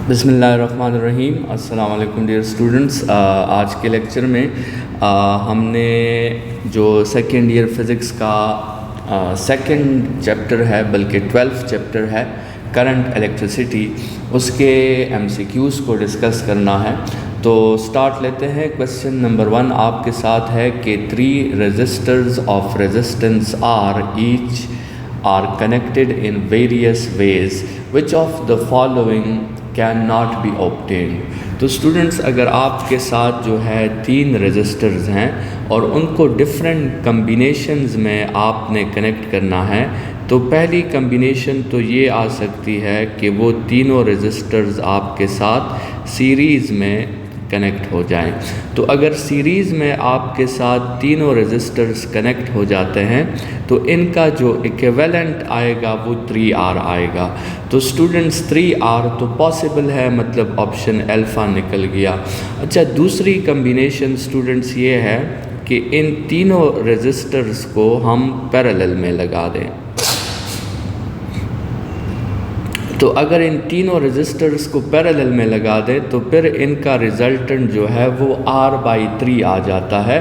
बिस्मिल्लाहिर्रहमानिर्रहीम। अस्सलाम वालेकुम डियर स्टूडेंट्स। आज के लेक्चर में हमने जो सेकेंड ईयर फ़िज़िक्स का सेकेंड चैप्टर है, बल्कि 12th चैप्टर है, करंट इलेक्ट्रिसिटी, उसके MCQs को डिस्कस करना है। तो स्टार्ट लेते हैं। क्वेश्चन नंबर 1 आपके साथ है कि 3 resistors of resistance R each are connected in various ways, which of the following can not be obtained. तो स्टूडेंट्स, अगर आपके साथ जो है 3 रजिस्टर्स हैं और उनको डिफरेंट कम्बिनेशंस में आपने कनेक्ट करना है, तो पहली कम्बिनेशन तो ये आ सकती है कि वो तीनों रजिस्टर्स आपके साथ सीरीज़ में कनेक्ट हो जाएं। तो अगर सीरीज़ में आपके साथ तीनों रजिस्टर्स कनेक्ट हो जाते हैं तो इनका जो इक्विवेलेंट आएगा वो 3R आएगा। तो स्टूडेंट्स 3R तो पॉसिबल है, मतलब ऑप्शन अल्फ़ा निकल गया। अच्छा, दूसरी कम्बिनेशन स्टूडेंट्स ये है कि इन तीनों रजिस्टर्स को हम पैरेलल में लगा दें। तो अगर इन तीनों रजिस्टर्स को पैरेलल में लगा दें तो फिर इनका रिज़ल्टेंट जो है वो R/3 आ जाता है।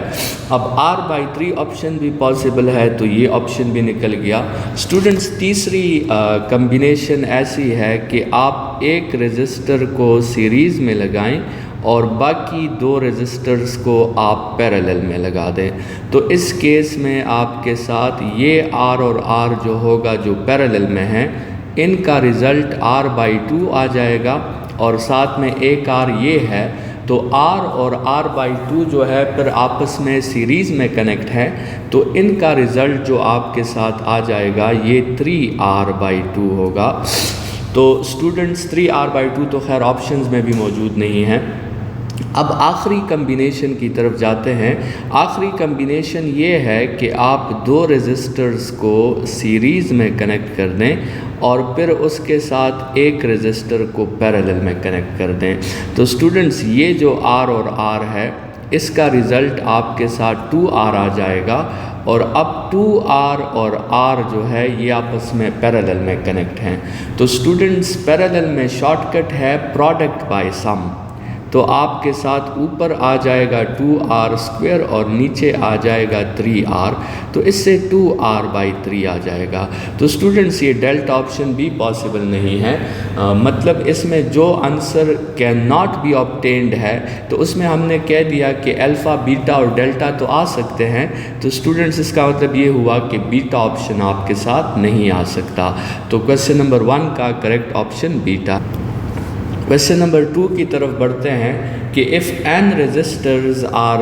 अब R/3 ऑप्शन भी पॉसिबल है, तो ये ऑप्शन भी निकल गया। स्टूडेंट्स, तीसरी कम्बिनेशन ऐसी है कि आप एक रजिस्टर को सीरीज़ में लगाएं और बाकी 2 रजिस्टर्स को आप पैरेलल में लगा दें। तो इस केस में आपके साथ ये R और R जो होगा, जो पैरेलल में है, इनका रिज़ल्ट R/2 आ जाएगा और साथ में एक R ये है, तो R और R/2 जो है फिर आपस में सीरीज़ में कनेक्ट है, तो इनका रिज़ल्ट जो आपके साथ आ जाएगा ये 3R/2 होगा। तो स्टूडेंट्स 3R/2 तो खैर ऑप्शंस में भी मौजूद नहीं है। अब आखिरी कम्बिनेशन की तरफ जाते हैं। आखिरी कम्बिनेशन ये है कि आप 2 रजिस्टर्स को सीरीज़ में कनेक्ट कर दें और फिर उसके साथ एक रजिस्टर को पैरेलल में कनेक्ट कर दें। तो स्टूडेंट्स, ये जो R और R है, इसका रिज़ल्ट आपके साथ 2R आ जाएगा। और अब 2R और R जो है ये आपस में पैरेलल में कनेक्ट हैं। तो स्टूडेंट्स, पैरेलल में शॉर्टकट है प्रोडक्ट बाय सम। तो आपके साथ ऊपर आ जाएगा 2R² और नीचे आ जाएगा 3R, तो इससे 2R/3 आ जाएगा। तो स्टूडेंट्स, ये डेल्टा ऑप्शन भी पॉसिबल नहीं है। मतलब इसमें जो answer can not be obtained है, तो उसमें हमने कह दिया कि अल्फ़ा, बीटा और डेल्टा तो आ सकते हैं। तो स्टूडेंट्स, इसका मतलब ये हुआ कि बीटा ऑप्शन आपके साथ नहीं आ सकता। तो क्वेश्चन नंबर 1 का correct option beta. Question number 2 की तरफ बढ़ते हैं कि if n resistors are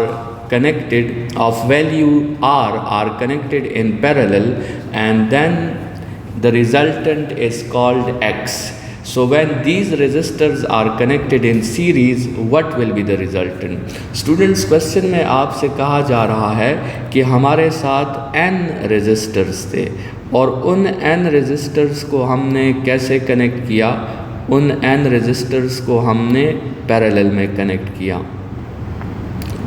connected of value R are connected in parallel and then the resultant is called X. So when these resistors are connected in series, what will be the resultant? Students, question में आपसे कहा जा रहा है कि हमारे साथ n resistors थे और उन n resistors को हमने कैसे कनेक्ट किया? उन n रजिस्टर्स को हमने पैरेलल में कनेक्ट किया,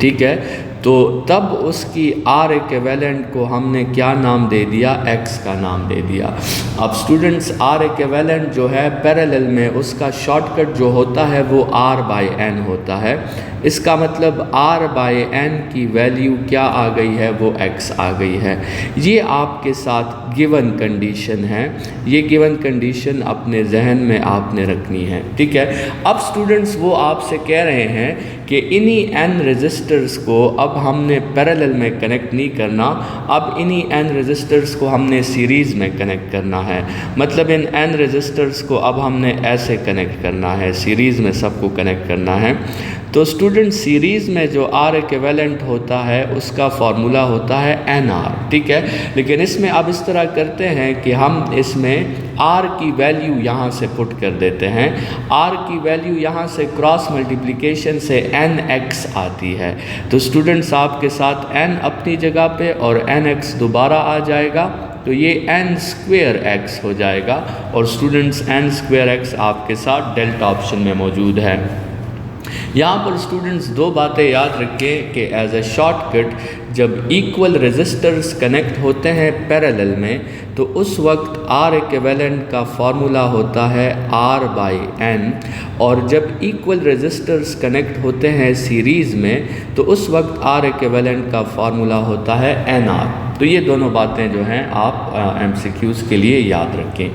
ठीक है। तो तब उसकी R इक्विवेलेंट को हमने क्या नाम दे दिया? X का नाम दे दिया। अब स्टूडेंट्स, R इक्विवेलेंट जो है पैरेलल में, उसका शॉर्टकट जो होता है वो R/n होता है। इसका मतलब R/n की वैल्यू क्या आ गई है? वो X आ गई है। ये आपके साथ गिवन कंडीशन है। ये गिवन कंडीशन अपने जहन में आपने रखनी है, ठीक है। अब स्टूडेंट्स, वो आपसे कह रहे हैं कि इन्हीं n रजिस्टर्स को अब हमने पैरेलल में कनेक्ट नहीं करना, अब इन्हीं n रजिस्टर्स को हमने सीरीज़ में कनेक्ट करना है। मतलब इन n रजिस्टर्स को अब हमने ऐसे कनेक्ट करना है, सीरीज़ में सबको कनेक्ट करना है। तो स्टूडेंट, सीरीज़ में जो R इक्विवेलेंट होता है उसका फार्मूला होता है NR, ठीक है। लेकिन इसमें अब इस तरह करते हैं कि हम इसमें R की वैल्यू यहाँ से पुट कर देते हैं। R की वैल्यू यहाँ से क्रॉस मल्टीप्लिकेशन से NX आती है। तो स्टूडेंट्स, आपके साथ n अपनी जगह पे और NX दोबारा आ जाएगा, तो ये n²x हो जाएगा। और स्टूडेंट्स, n²x आपके साथ डेल्टा ऑप्शन में मौजूद है। यहाँ पर स्टूडेंट्स दो बातें याद रखें कि एज ए शॉर्टकट जब इक्वल रेजिस्टर्स कनेक्ट होते हैं पैरेलल में तो उस वक्त R इक्विवेलेंट का फार्मूला होता है R/N, और जब इक्वल रेजिस्टर्स कनेक्ट होते हैं सीरीज़ में तो उस वक्त R इक्विवेलेंट का फार्मूला होता है NR। तो ये दोनों बातें जो हैं आप MCQs के लिए याद रखें।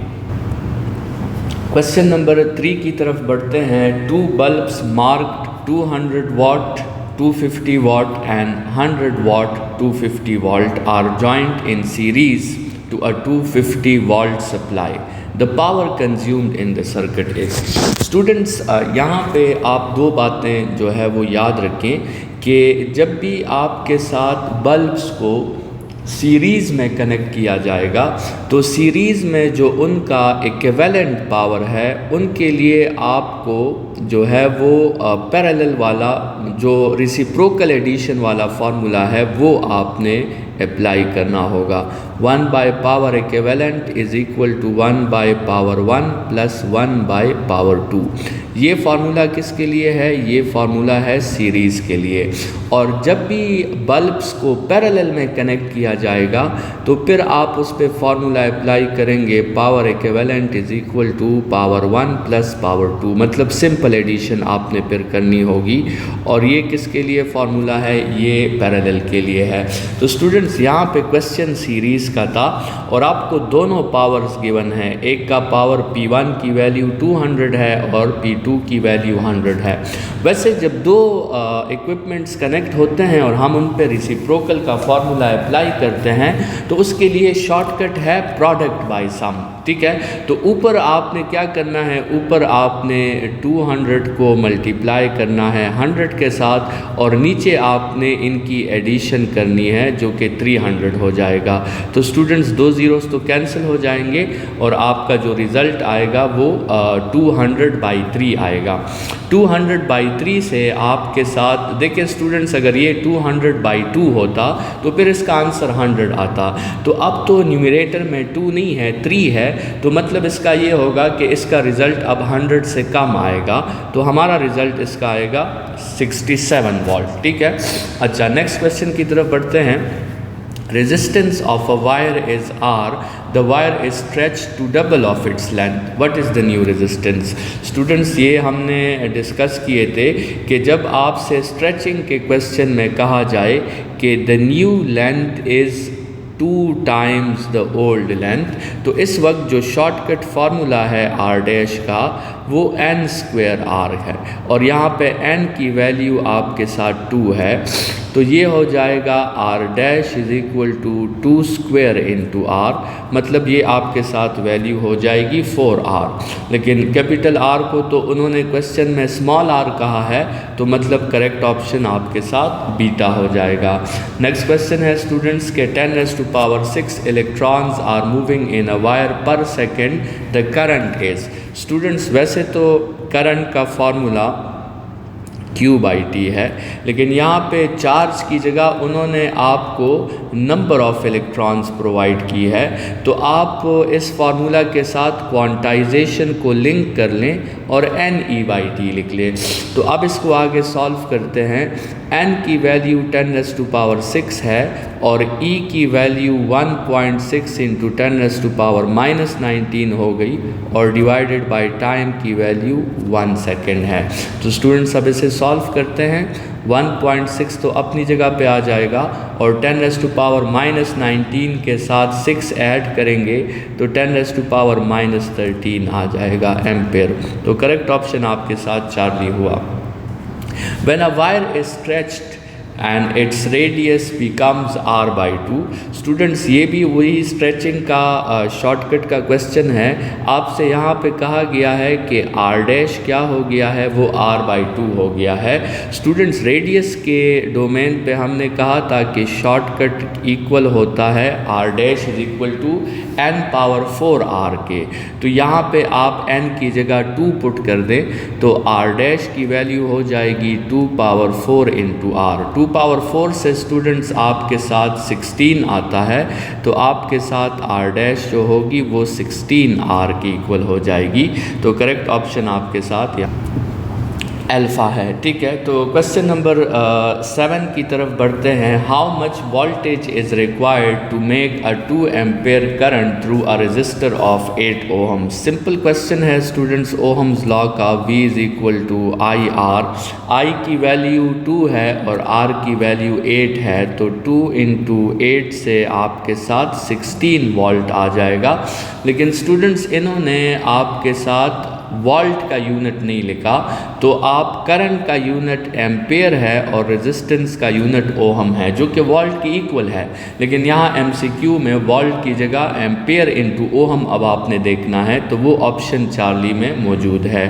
क्वेश्चन नंबर 3 की तरफ बढ़ते हैं। 2 bulbs marked 200 watt, 250 watt and 100 watt 250 volt are joined in series to a 250 volt supply. The power consumed in the circuit is। Students यहाँ पे आप दो बातें जो है वो याद रखें कि जब भी आपके साथ बल्ब्स को सीरीज़ में कनेक्ट किया जाएगा तो सीरीज़ में जो उनका इक्विवेलेंट पावर है उनके लिए आपको जो है वो पैरेलल वाला जो रेसिप्रोकल एडिशन वाला फार्मूला है वो आपने अप्लाई करना होगा। 1 by power equivalent is equal to 1 by power 1 plus 1 by power 2। ये फार्मूला किसके लिए है? ये फार्मूला है सीरीज़ के लिए। और जब भी बल्ब्स को पैरेलल में कनेक्ट किया जाएगा तो फिर आप उस पर फार्मूला अप्लाई करेंगे, power equivalent is equal to power 1 plus power 2, मतलब सिंपल एडिशन आपने फिर करनी होगी। और ये किसके लिए फार्मूला है? ये पैरेलल के लिए है। तो स्टूडेंट्स यहाँ पे क्वेश्चन सीरीज़ का था और आपको दोनों पावर्स गिवन है। एक का पावर P1 की वैल्यू 200 है और P2 की वैल्यू 100 है। वैसे जब दो इक्विपमेंट्स कनेक्ट होते हैं और हम उन पे रेसिप्रोकल का फार्मूला अप्लाई करते हैं तो उसके लिए शॉर्टकट है प्रोडक्ट बाय सम, ठीक है। तो ऊपर आपने क्या करना है? ऊपर आपने 200 को मल्टीप्लाई करना है 100 के साथ और नीचे आपने इनकी एडिशन करनी है जो कि 300 हो जाएगा। तो स्टूडेंट्स 2 ज़ीरोस तो कैंसिल हो जाएंगे और आपका जो रिज़ल्ट आएगा वो 200/3 आएगा। 200/3 से आपके साथ देखिए स्टूडेंट्स, अगर ये 200/2 होता तो फिर इसका आंसर 100 आता। तो अब तो न्यूमरेटर में 2 नहीं है 3 है, तो मतलब इसका ये होगा कि इसका रिज़ल्ट अब 100 से कम आएगा। तो हमारा रिज़ल्ट इसका आएगा 67 वोल्ट, ठीक है। अच्छा, नेक्स्ट क्वेश्चन की तरफ बढ़ते हैं। Resistance of a wire is R. The wire is stretched to double of its length. What is the new resistance? Students, ये हमने डिस्कस किए थे कि जब आपसे स्ट्रेचिंग के क्वेश्चन में कहा जाए कि the new length is 2 times the old length, तो इस वक्त जो शॉर्टकट फार्मूला है R डैश का वो n² R है और यहाँ पे n की वैल्यू आपके साथ 2 है। तो ये हो जाएगा R dash is equal to 2² into R, मतलब ये आपके साथ वैल्यू हो जाएगी 4R। लेकिन कैपिटल R को तो उन्होंने क्वेश्चन में स्मॉल r कहा है, तो मतलब करेक्ट ऑप्शन आपके साथ बीटा हो जाएगा। नेक्स्ट क्वेश्चन है स्टूडेंट्स के 10⁶ electrons are moving in a wire per second, the current is. Students, वैसे तो करंट का फार्मूला Q/T है, लेकिन यहाँ पे चार्ज की जगह उन्होंने आपको नंबर ऑफ़ इलेक्ट्रॉन्स प्रोवाइड की है। तो आप इस फार्मूला के साथ क्वांटाइजेशन को लिंक कर लें और NE/T लिख लें। तो अब इसको आगे सॉल्व करते हैं। n की वैल्यू 10⁻6 है और e की वैल्यू 1.6 इंटू 10⁻⁻19 हो गई और डिवाइडेड बाय टाइम की वैल्यू 1 सेकेंड है। तो स्टूडेंट्स अब इसे सॉल्व करते हैं। 1.6 तो अपनी जगह पे आ जाएगा और 10⁻⁻19 के साथ 6 ऐड करेंगे तो 10⁻⁻13 आ जाएगा एम्पेयर। तो करेक्ट ऑप्शन आपके साथ चार्ली हुआ। When a wire is stretched and its radius becomes R/2, students ये भी वही स्ट्रेचिंग का शॉर्टकट का क्वेश्चन है। आपसे यहाँ पे कहा गया है कि R डैश क्या हो गया है, वो R/2 हो गया है। स्टूडेंट्स, रेडियस के डोमेन पे हमने कहा था कि शॉर्टकट इक्वल होता है R dash is equal to n⁴R के। तो यहाँ पे आप n की जगह 2 पुट कर दें तो R डैश की वैल्यू हो जाएगी 2⁴ इंटू R। 2⁴ से स्टूडेंट्स आपके साथ 16 आता है, तो आपके साथ R डैश जो होगी वो 16R की इक्वल हो जाएगी। तो करेक्ट ऑप्शन आपके साथ यहाँ। अल्फ़ा है। ठीक है, तो क्वेश्चन नंबर 7 की तरफ बढ़ते हैं। How much voltage is required to make a 2 ampere current through a resistor of 8 ohm. Simple question है स्टूडेंट्स, ओहम्स लॉ का। V is equal to I R. I की वैल्यू 2 है और R की वैल्यू 8 है, तो 2 इंटू 8 से आपके साथ 16 वोल्ट आ जाएगा। लेकिन स्टूडेंट्स इन्होंने आपके साथ वोल्ट का यूनिट नहीं लिखा, तो आप करंट का यूनिट एम्पेयर है और रेजिस्टेंस का यूनिट ओहम है, जो कि वोल्ट की इक्वल है। लेकिन यहाँ MCQ में वोल्ट की जगह एम्पेयर इंटू ओहम अब आपने देखना है, तो वो ऑप्शन चार्ली में मौजूद है।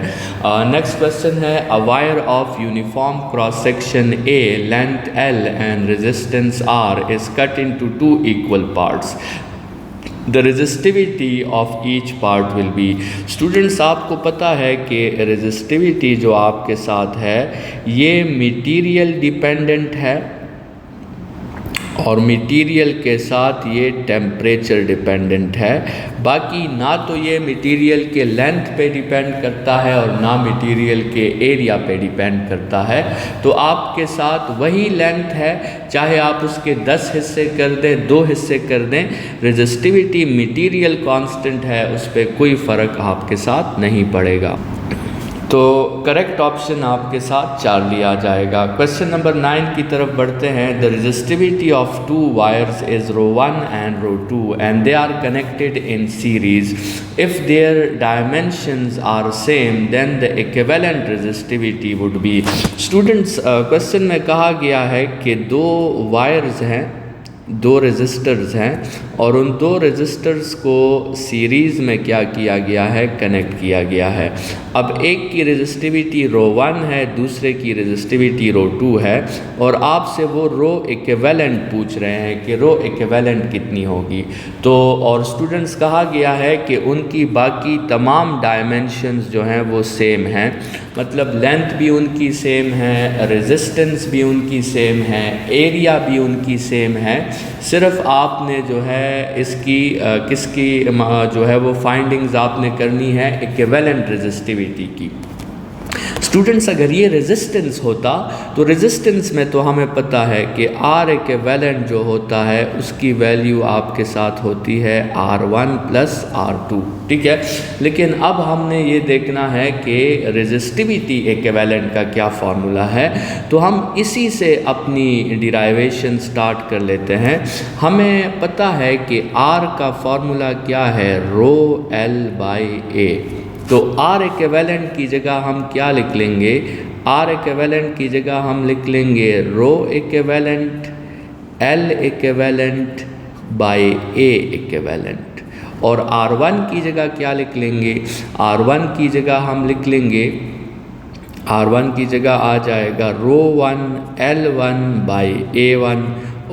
नेक्स्ट क्वेश्चन है, a wire of uniform cross section A, length L and resistance R is cut into 2 equal parts. The resistivity of each part will be. Students आपको पता है कि रेजिस्टिविटी जो आपके साथ है ये मटेरियल डिपेंडेंट है और मटेरियल के साथ ये टेम्परेचर डिपेंडेंट है। बाकी ना तो ये मटेरियल के लेंथ पे डिपेंड करता है और ना मटेरियल के एरिया पे डिपेंड करता है। तो आपके साथ वही लेंथ है, चाहे आप उसके 10 हिस्से कर दें, 2 हिस्से कर दें, रेजिस्टिविटी मटेरियल कांस्टेंट है, उस पर कोई फ़र्क आपके साथ नहीं पड़ेगा। तो करेक्ट ऑप्शन आपके साथ चार्ली आ जाएगा। क्वेश्चन नंबर 9 की तरफ बढ़ते हैं। The resistivity of 2 wires is rho 1 and rho 2 and they are connected in series. If their dimensions are same then the equivalent resistivity would be. Students question में कहा गया है कि 2 वायर्स हैं, 2 रेजिस्टर्स हैं और उन 2 रेजिस्टर्स को सीरीज़ में क्या किया गया है, कनेक्ट किया गया है। अब एक की रेजिस्टिविटी रो 1 है, दूसरे की रेजिस्टिविटी रो 2 है और आपसे वो रो इक्विवेलेंट पूछ रहे हैं कि रो इक्विवेलेंट कितनी होगी। तो और स्टूडेंट्स कहा गया है कि उनकी बाकी तमाम डायमेंशंस जो हैं वो सेम हैं, मतलब लेंथ भी उनकी सेम है, रेजिस्टेंस भी उनकी सेम है, एरिया भी उनकी सेम है। सिर्फ आपने जो है इसकी किसकी जो है वो फाइंडिंग्स आपने करनी है इक्विवेलेंट रेजिस्टिविटी की। स्टूडेंट्स अगर ये रेजिस्टेंस होता तो रेजिस्टेंस में तो हमें पता है कि R इक्विवेलेंट जो होता है उसकी वैल्यू आपके साथ होती है R1 प्लस R2। ठीक है, लेकिन अब हमने ये देखना है कि रेजिस्टिविटी इक्विवेलेंट का क्या फार्मूला है, तो हम इसी से अपनी डिराइवेशन स्टार्ट कर लेते हैं। हमें पता है कि R का फार्मूला क्या है, रो L बाई A। तो R इक्विवेलेंट की जगह हम क्या लिख लेंगे, R इक्विवेलेंट की जगह हम लिख लेंगे rho equivalent L equivalent by A equivalent. और R1 की जगह क्या लिख लेंगे, R1 की जगह हम लिख लेंगे, R1 की जगह आ जाएगा रो 1 L1 बाई A1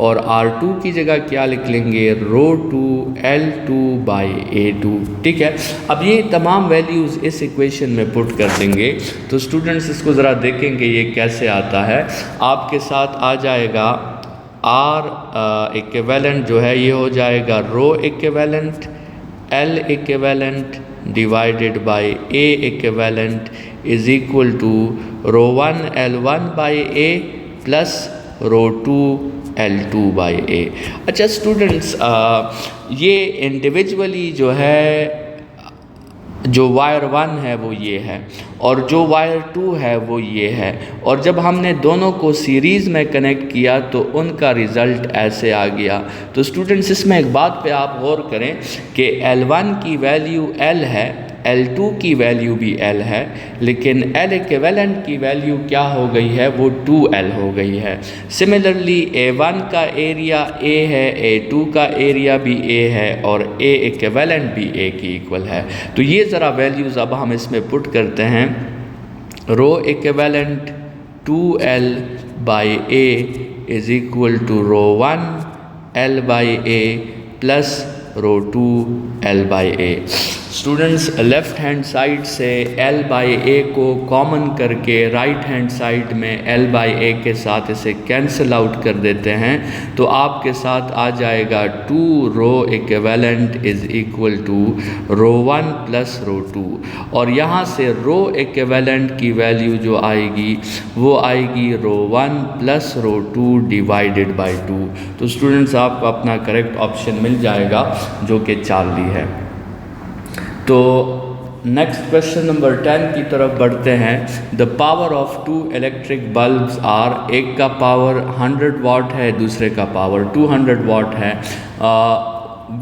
और R2 की जगह क्या लिख लेंगे, रो 2 L2 बाई A2। ठीक है, अब ये तमाम वैल्यूज़ इस इक्वेशन में पुट कर देंगे। तो स्टूडेंट्स इसको ज़रा देखेंगे ये कैसे आता है। आपके साथ आ जाएगा R इक्विवेलेंट जो है ये हो जाएगा rho equivalent L equivalent divided by A equivalent is equal to rho 1 L1 by A plus rho 2 L2 by A। अच्छा स्टूडेंट्स ये इंडिविजुअली जो है, जो वायर 1 है वो ये है और जो वायर 2 है वो ये है, और जब हमने दोनों को सीरीज़ में कनेक्ट किया तो उनका रिज़ल्ट ऐसे आ गया। तो स्टूडेंट्स इसमें एक बात पे आप गौर करें कि L1 की वैल्यू L है, L2 की वैल्यू भी L है, लेकिन L इक्विवेलेंट की वैल्यू क्या हो गई है, वो 2L हो गई है। सिमिलरली A1 का एरिया A है, A2 का एरिया भी A है और A इक्विवेलेंट भी A की इक्वल है। तो ये ज़रा वैल्यूज़ अब हम इसमें पुट करते हैं। Rho equivalent 2L by A is equal to rho 1 L by A plus rho two L by A. Students left hand side से L बाई ए को कॉमन करके राइट हैंड साइड में L by A के साथ इसे cancel out कर देते हैं तो आपके साथ आ जाएगा 2 rho equivalent is equal to rho 1 plus rho 2। और यहाँ से रो इक्विवेलेंट की वैल्यू जो आएगी वो आएगी रो 1 प्लस रो 2 डिवाइडेड बाई 2। तो स्टूडेंट्स आपको अपना करेक्ट ऑप्शन मिल जाएगा जो कि चार्ली है। तो नेक्स्ट क्वेश्चन नंबर 10 की तरफ बढ़ते हैं। The power of 2 electric bulbs are, एक का पावर 100 वाट है, दूसरे का पावर 200 वाट है,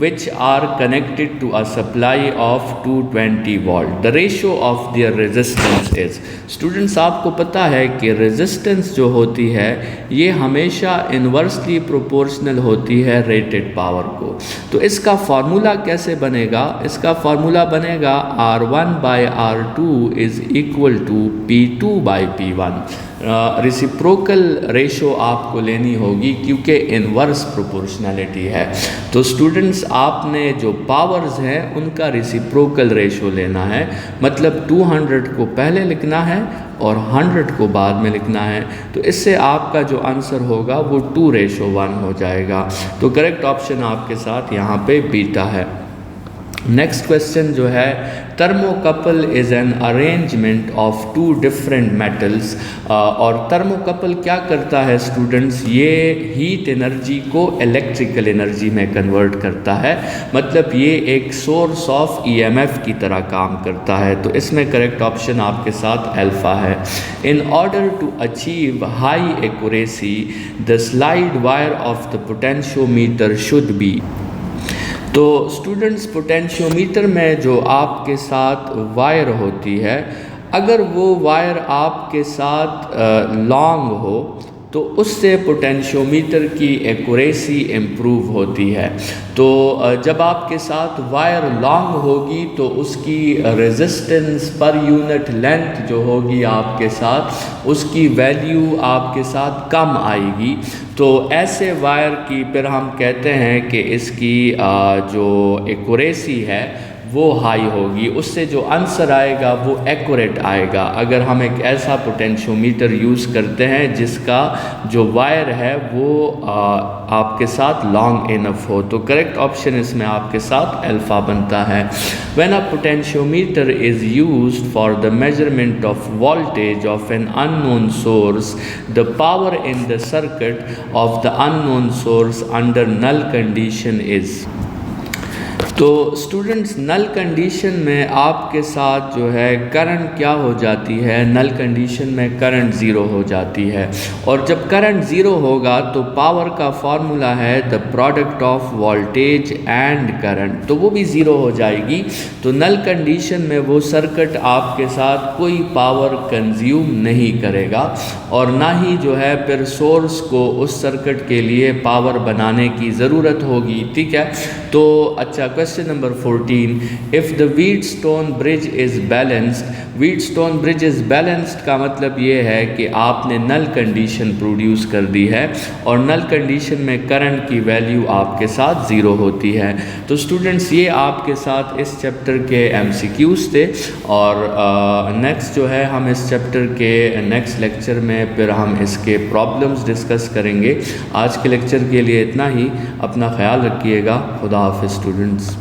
which are connected to a supply of 220 volt. The ratio of their resistance is. Students आपको पता है कि रेजिस्टेंस जो होती है ये हमेशा इन्वर्सली प्रोपोर्शनल होती है रेटेड पावर को। तो इसका फार्मूला कैसे बनेगा? इसका फार्मूला बनेगा R1 by R2 is equal to P2 by P1। Reciprocal ratio आपको लेनी होगी क्योंकि इन्वर्स प्रोपोर्शनैलिटी है। तो स्टूडेंट्स आपने जो पावर्स हैं उनका रिसिप्रोकल रेशो लेना है, मतलब 200 को पहले लिखना है और 100 को बाद में लिखना है। तो इससे आपका जो आंसर होगा वो 2:1 हो जाएगा। तो करेक्ट ऑप्शन आपके साथ यहाँ पे बीटा है। नेक्स्ट क्वेश्चन जो है, thermocouple is an arrangement of 2 different metals. और थर्मोकपल क्या करता है स्टूडेंट्स? ये हीट एनर्जी को इलेक्ट्रिकल एनर्जी में कन्वर्ट करता है, मतलब ये एक सोर्स ऑफ ईएमएफ की तरह काम करता है। तो इसमें करेक्ट ऑप्शन आपके साथ अल्फा है। In order to achieve high accuracy the slide wire of the potentiometer should be. तो स्टूडेंट्स पोटेंशियोमीटर में जो आपके साथ वायर होती है, अगर वो वायर आपके साथ लॉन्ग हो तो उससे पोटेंशियोमीटर की एक्यूरेसी इम्प्रूव होती है। तो जब आपके साथ वायर लॉन्ग होगी तो उसकी रेजिस्टेंस पर यूनिट लेंथ जो होगी आपके साथ, उसकी वैल्यू आपके साथ कम आएगी। तो ऐसे वायर की फिर हम कहते हैं कि इसकी जो एक्यूरेसी है वो हाई होगी, उससे जो आंसर आएगा वो एक्यूरेट आएगा। अगर हम एक ऐसा पोटेंशियोमीटर यूज़ करते हैं जिसका जो वायर है वो आपके साथ लॉन्ग इनफ हो, तो करेक्ट ऑप्शन इसमें आपके साथ अल्फा बनता है। When a potentiometer is used for the measurement of voltage of an unknown source, the power in the circuit of the unknown source under null condition is. तो students null condition में आपके साथ जो है current क्या हो जाती है? नल कंडीशन में करंट ज़ीरो हो जाती है, और जब करंट ज़ीरो होगा तो पावर का फार्मूला है the product of voltage and current, तो वो भी ज़ीरो हो जाएगी। तो नल कंडीशन में वो सर्किट आपके साथ कोई पावर कंज्यूम नहीं करेगा और ना ही जो है फिर सोर्स को उस सर्किट के लिए पावर बनाने की ज़रूरत होगी। ठीक है, तो अच्छा question number 14, if the Wheatstone bridge is balanced. Wheatstone bridge is balanced का मतलब ये है कि आपने नल कंडीशन प्रोड्यूस कर दी है और नल कंडीशन में करंट की वैल्यू आपके साथ ज़ीरो होती है। तो स्टूडेंट्स ये आपके साथ इस चैप्टर के MCQs थे, और नेक्स्ट जो है हम इस चैप्टर के नेक्स्ट लेक्चर में फिर हम इसके प्रॉब्लम्स डिस्कस करेंगे। आज के लेक्चर के लिए इतना ही, अपना ख्याल रखिएगा। खुदा हाफिज़ स्टूडेंट्स।